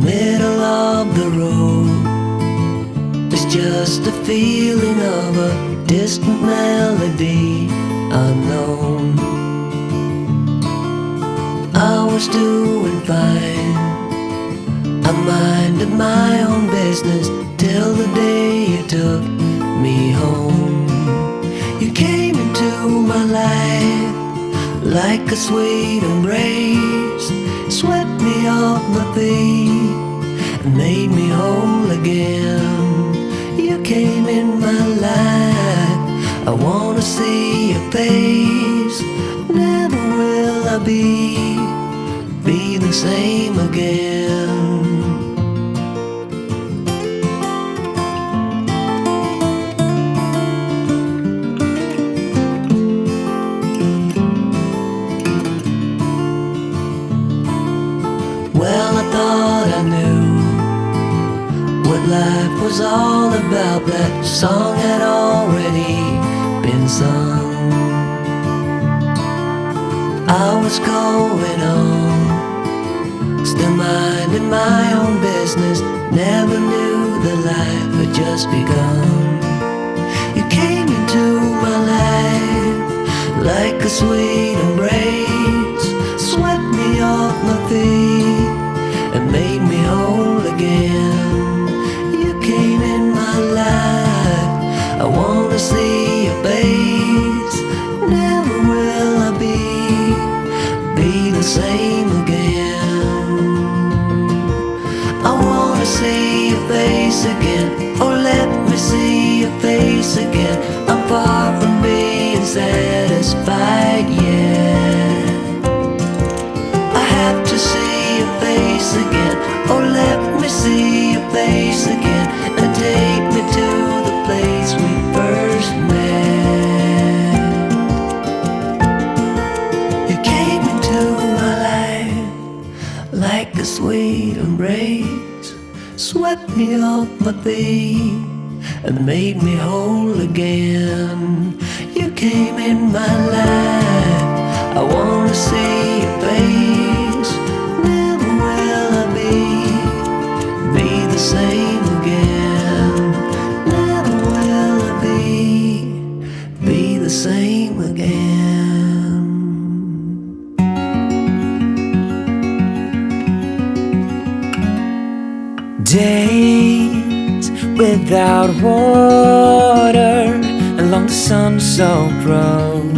middle of the road. It's just a feeling of a distant melody unknown. I was doing fine, I minded my own business till the day you took me home. You came into my life like a sweet embrace, swept me off my feet and made me whole again. You came in my life, I wanna see your face. Never will I be the same again. Well, I thought I knew what life was all about. That song had already been sung. I was going on, still minding my own business. Never knew that life had just begun. You came into my life like a sweet embrace, swept me off my feet and made me whole again. You came in my life, I wanna see your face. Never will I be the same again. I wanna see your face again, oh let me see your face again. I'm far from being satisfied yet. I have to see your face again, oh let me see your face again, and take me to the place we first met. You came into my life like a sweet embrace, swept me off my feet and made me whole again. You came in my life, I wanna see your face. Never will I be the same again. Never will I be the same again. Days without water along the sun-soaked road.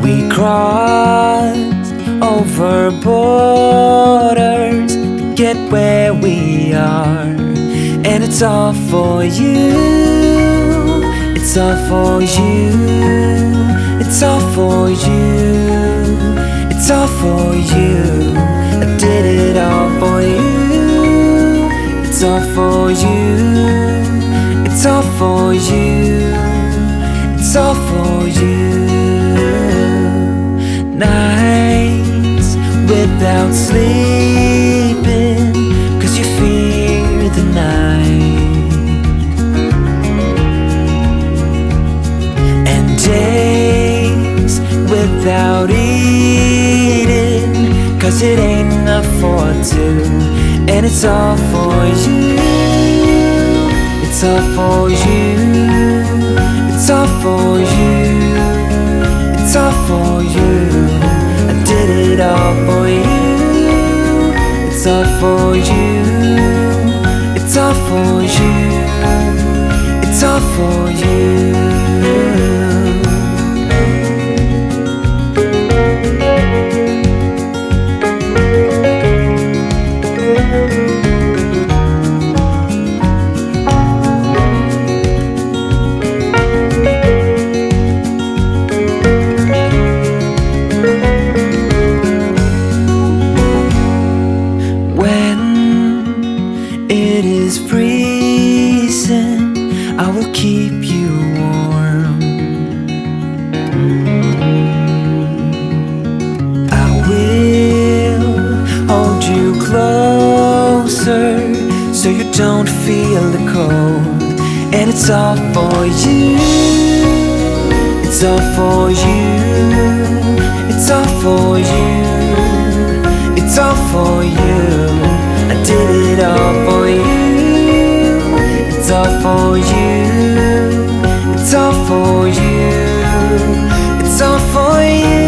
We crossed over borders to get where we are, and it's all for you. It's all for you. It's all for you. It's all for you. I did it all for you. It's all for you. It's all for you. It's all for you. Nights without sleeping 'cause you fear the night, and days without eating 'cause it ain't enough for two, and it's all for you. It's all for you. It's all for you. It's all for you. I did it all for you. It's all for you. It's all for you. It's all for you. I will keep you warm. I will hold you closer so you don't feel the cold. And it's all for you. It's all for you. It's all for you. all for you. I did it all for you. It's all for you. It's all for you. It's all for you.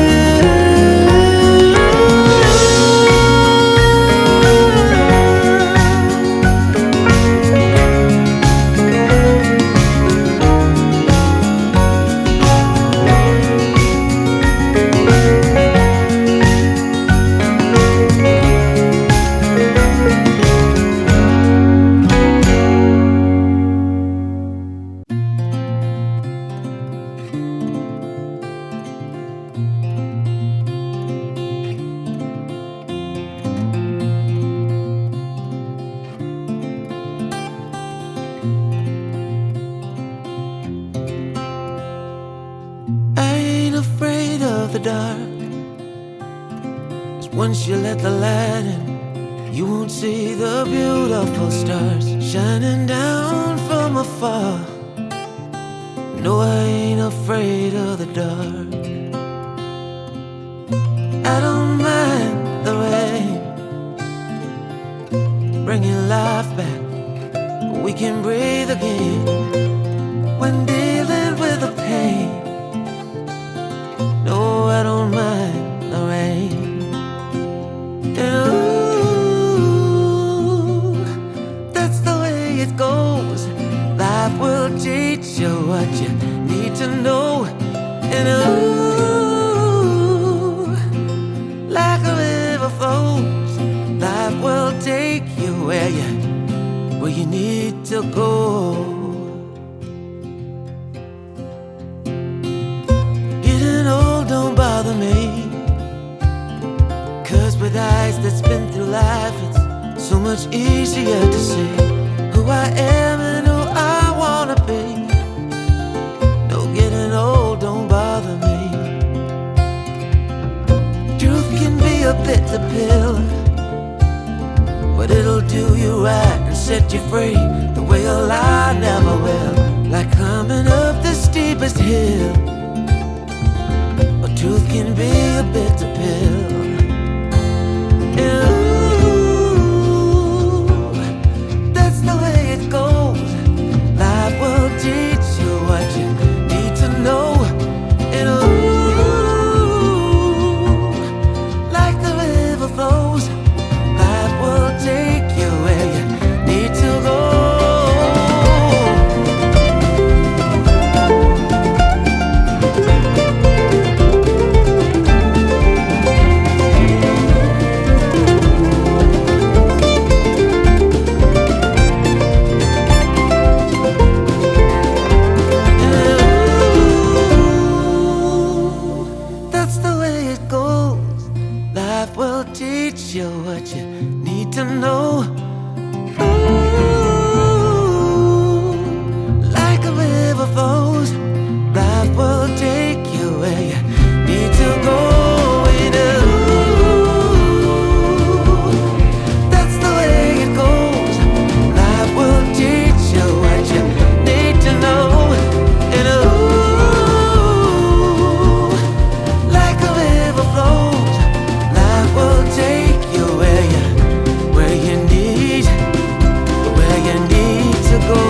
Once you let the light in, you won't see the beautiful stars shining down from afar. No, I ain't afraid of the dark. I don't mind the rain, bringing life back. We can breathe again when dealing with the pain. No, I don't mind the rain. Ooh, that's the way it goes. Life will teach you what you need to know. And ooh, like a river flows, life will take you where you need to go. Getting old don't bother me, with eyes that's been through life, it's so much easier to see who I am and who I wanna be. No, getting old don't bother me. Truth can be a bitter pill, but it'll do you right and set you free the way a lie never will. Like climbing up the steepest hill. But truth can be a bitter pill. Ooh, that's the way it goes. Life will teach you what you need to know. And ooh, like the river flows, life will take you where you need to go. Teach you what you need to know. Ooh, like a river flows, life will take you where you need to go. And ooh, that's the way it goes. Life will teach you what you need to know. And ooh, like a river flows, life will take you where you need to go.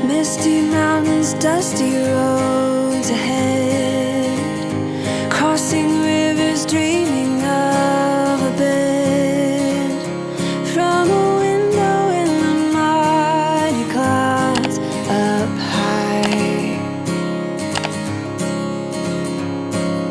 Misty mountains, dusty roads,